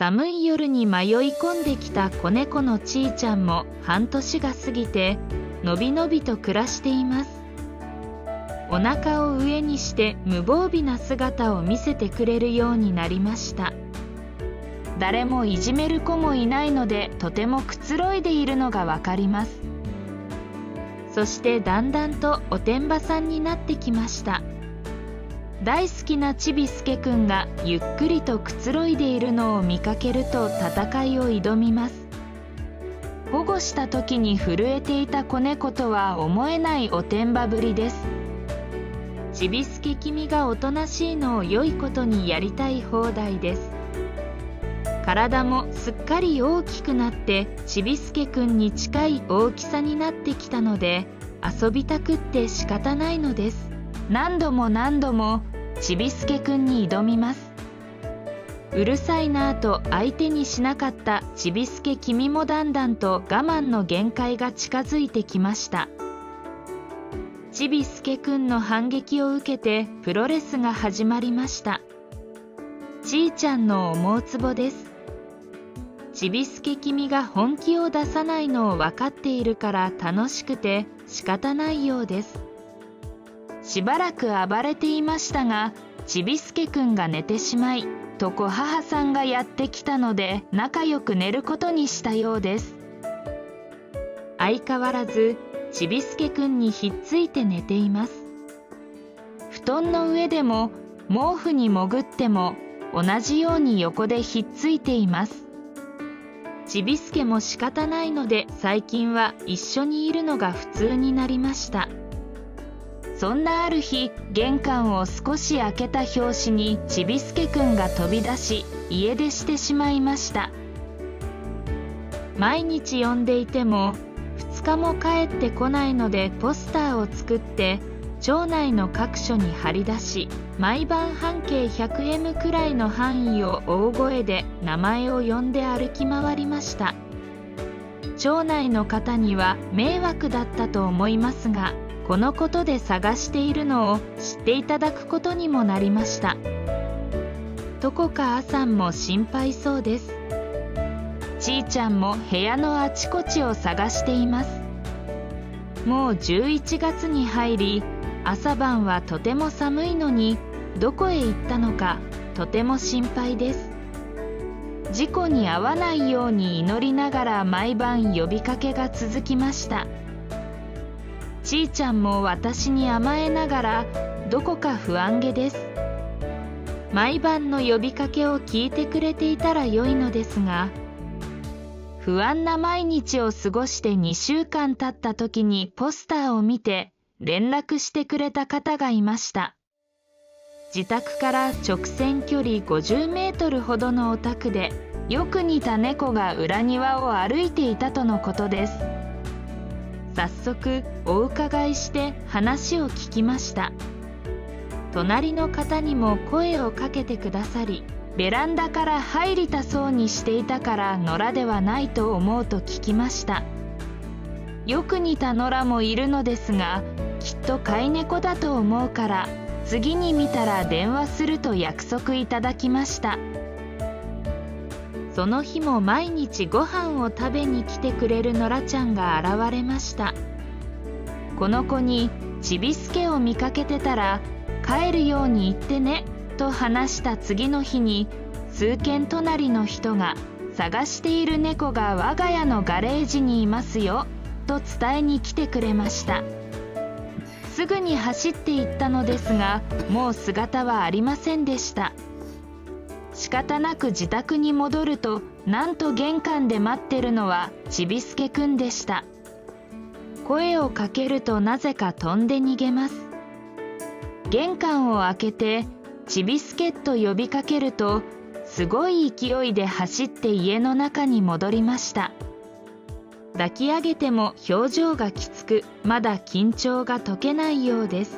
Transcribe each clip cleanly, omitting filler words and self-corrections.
寒い夜に迷い込んできた子猫のちーちゃんも半年が過ぎて、のびのびと暮らしています。お腹を上にして無防備な姿を見せてくれるようになりました。誰もいじめる子もいないので、とてもくつろいでいるのがわかります。そしてだんだんとおてんばさんになってきました。大好きなちびすけくんがゆっくりとくつろいでいるのを見かけると戦いを挑みます。保護した時に震えていた子猫とは思えないおてんばぶりです。ちびすけ君がおとなしいのを良いことにやりたい放題です。体もすっかり大きくなってちびすけくんに近い大きさになってきたので、遊びたくって仕方ないのです。何度も何度もちびすけくんに挑みます。うるさいなぁと相手にしなかったちびすけ君もだんだんと我慢の限界が近づいてきました。ちびすけくんの反撃を受けてプロレスが始まりました。ちーちゃんの思うつぼです。ちびすけ君が本気を出さないのを分かっているから楽しくて仕方ないようです。しばらく暴れていましたが、ちびすけくんが寝てしまい、とこ母さんがやってきたので仲良く寝ることにしたようです。相変わらずちびすけくんにひっついて寝ています。布団の上でも毛布に潜っても同じように横でひっついています。ちびすけも仕方ないので最近は一緒にいるのが普通になりました。そんなある日、玄関を少し開けた拍子にちびすけくんが飛び出し、家出してしまいました。毎日呼んでいても2日も帰ってこないので、ポスターを作って町内の各所に貼り出し、毎晩半径 100m くらいの範囲を大声で名前を呼んで歩き回りました。町内の方には迷惑だったと思いますが、このことで探しているのを知っていただくことにもなりました。どこかあさんも心配そうです。ちーちゃんも部屋のあちこちを探しています。もう11月に入り、朝晩はとても寒いのに、どこへ行ったのかとても心配です。事故に遭わないように祈りながら毎晩呼びかけが続きました。ちーちゃんも私に甘えながらどこか不安げです。毎晩の呼びかけを聞いてくれていたらよいのですが、不安な毎日を過ごして2週間経った時にポスターを見て連絡してくれた方がいました。自宅から直線距離50メートルほどのお宅で、よく似た猫が裏庭を歩いていたとのことです。早速お伺いして話を聞きました。隣の方にも声をかけてくださり、ベランダから入りたそうにしていたから野良ではないと思うと聞きました。よく似た野良もいるのですが、きっと飼い猫だと思うから次に見たら電話すると約束いただきました。その日も毎日ご飯を食べに来てくれる野良ちゃんが現れました。この子にちびすけを見かけてたら帰るように言ってねと話した次の日に、数軒隣の人が探している猫が我が家のガレージにいますよと伝えに来てくれました。すぐに走って行ったのですが、もう姿はありませんでした。仕方なく自宅に戻ると、なんと玄関で待ってるのはちびすけくんでした。声をかけるとなぜか飛んで逃げます。玄関を開けてちびすけと呼びかけると、すごい勢いで走って家の中に戻りました。抱き上げても表情がきつく、まだ緊張が解けないようです。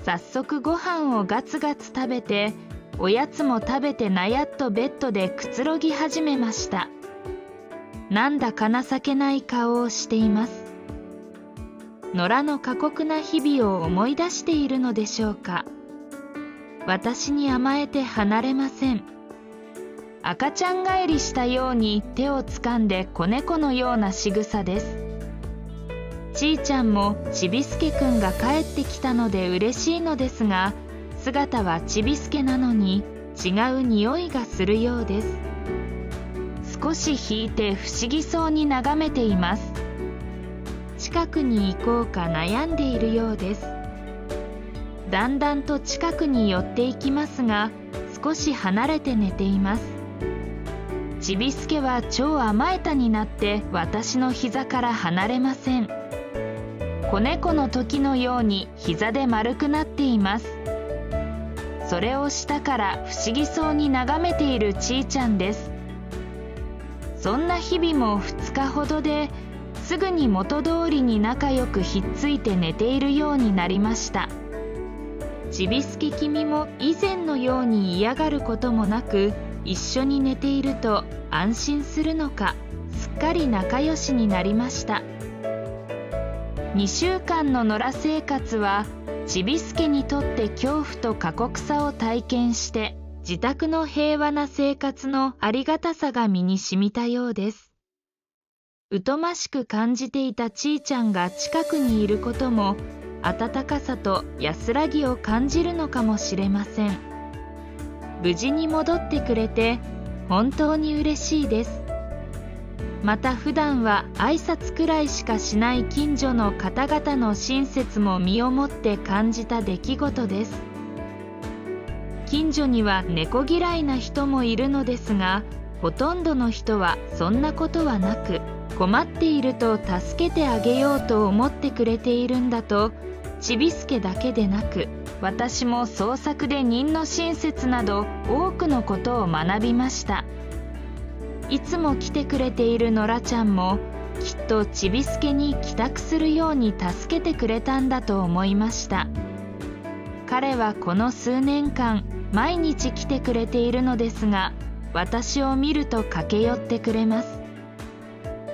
早速ご飯をガツガツ食べて、おやつも食べてなやっとベッドでくつろぎ始めました。なんだか情けない顔をしています。野良の過酷な日々を思い出しているのでしょうか。私に甘えて離れません。赤ちゃん返りしたように手をつかんで子猫のような仕草です。ちーちゃんもちびすけくんが帰ってきたので嬉しいのですが、姿はちびすけなのに違う匂いがするようです。少し引いて不思議そうに眺めています。近くに行こうか悩んでいるようです。だんだんと近くに寄っていきますが、少し離れて寝ています。ちびすけは超甘えたになって私の膝から離れません。子猫の時のように膝で丸くなっています。それを下から不思議そうに眺めているちーちゃんです。そんな日々も2日ほどですぐに元通りに仲良くひっついて寝ているようになりました。ちびすけ君も以前のように嫌がることもなく、一緒に寝ていると安心するのか、すっかり仲良しになりました。2週間の野良生活はちびすけにとって恐怖と過酷さを体験して、自宅の平和な生活のありがたさが身に染みたようです。疎ましく感じていたちーちゃんが近くにいることも、温かさと安らぎを感じるのかもしれません。無事に戻ってくれて本当に嬉しいです。また普段は挨拶くらいしかしない近所の方々の親切も身をもって感じた出来事です。近所には猫嫌いな人もいるのですが、ほとんどの人はそんなことはなく、困っていると助けてあげようと思ってくれているんだと、ちびすけだけでなく、私も創作で人の親切など多くのことを学びました。いつも来てくれているノラちゃんも、きっとちびすけに帰宅するように助けてくれたんだと思いました。彼はこの数年間、毎日来てくれているのですが、私を見ると駆け寄ってくれます。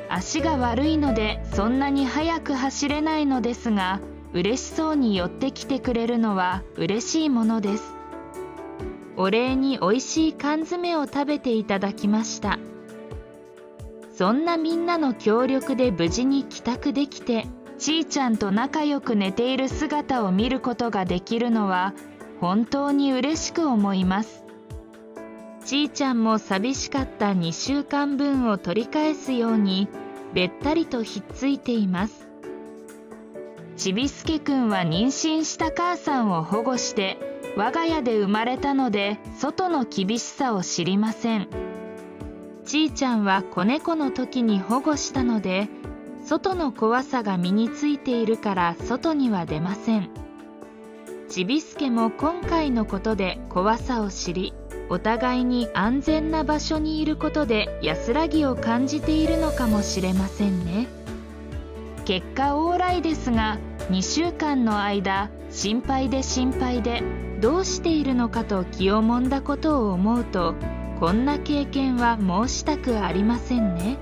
足が悪いのでそんなに速く走れないのですが、嬉しそうに寄ってきてくれるのは嬉しいものです。お礼においしい缶詰を食べていただきました。そんなみんなの協力で無事に帰宅できて、ちーちゃんと仲良く寝ている姿を見ることができるのは本当に嬉しく思います。ちーちゃんも寂しかった2週間分を取り返すようにべったりとひっついています。ちびすけくんは妊娠した母さんを保護して我が家で生まれたので、外の厳しさを知りません。ちーちゃんは子猫の時に保護したので、外の怖さが身についているから外には出ません。ちびすけも今回のことで怖さを知り、お互いに安全な場所にいることで安らぎを感じているのかもしれませんね。結果オーライですが、2週間の間心配でどうしているのかと気をもんだことを思うと、こんな経験は申したくありませんね。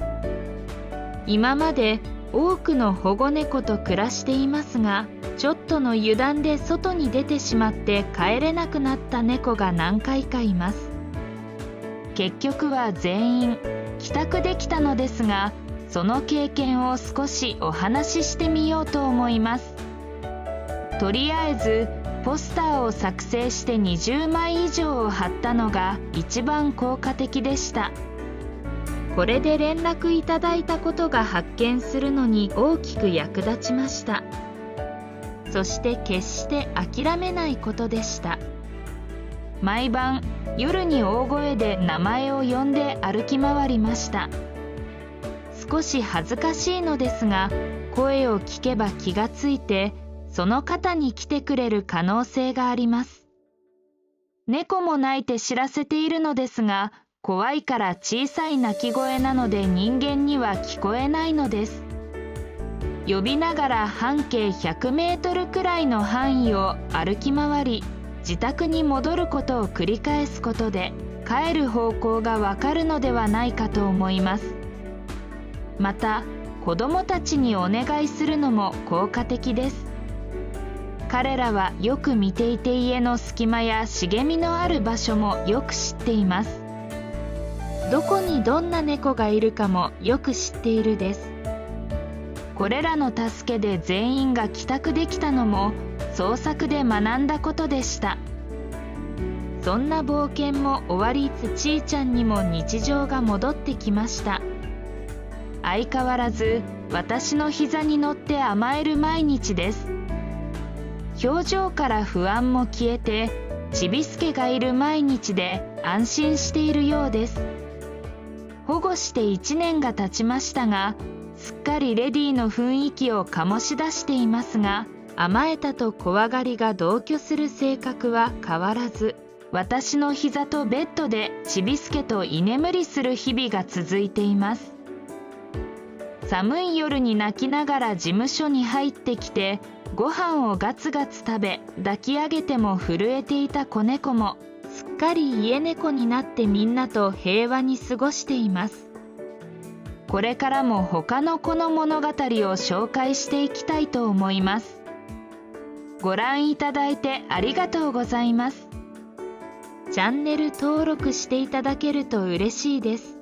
今まで多くの保護猫と暮らしていますが、ちょっとの油断で外に出てしまって帰れなくなった猫が何回かいます。結局は全員帰宅できたのですが、その経験を少しお話ししてみようと思います。とりあえずポスターを作成して20枚以上を貼ったのが一番効果的でした。これで連絡いただいたことが発見するのに大きく役立ちました。そして決して諦めないことでした。毎晩夜に大声で名前を呼んで歩き回りました。少し恥ずかしいのですが、声を聞けば気がついて、その方に来てくれる可能性があります。猫も鳴いて知らせているのですが、怖いから小さい鳴き声なので人間には聞こえないのです。呼びながら半径100メートルくらいの範囲を歩き回り、自宅に戻ることを繰り返すことで、帰る方向がわかるのではないかと思います。また、子供たちにお願いするのも効果的です。彼らはよく見ていて家の隙間や茂みのある場所もよく知っています。どこにどんな猫がいるかもよく知っているです。これらの助けで全員が帰宅できたのも創作で学んだことでした。そんな冒険も終わりつつ、ちーちゃんにも日常が戻ってきました。相変わらず私の膝に乗って甘える毎日です。表情から不安も消えて、ちびすけがいる毎日で安心しているようです。保護して1年が経ちましたが、すっかりレディの雰囲気を醸し出していますが、甘えたと怖がりが同居する性格は変わらず、私の膝とベッドでちびすけと居眠りする日々が続いています。寒い夜に泣きながら事務所に入ってきて、ご飯をガツガツ食べ、抱き上げても震えていた子猫も、すっかり家猫になってみんなと平和に過ごしています。これからも他の子の物語を紹介していきたいと思います。ご覧いただいてありがとうございます。チャンネル登録していただけると嬉しいです。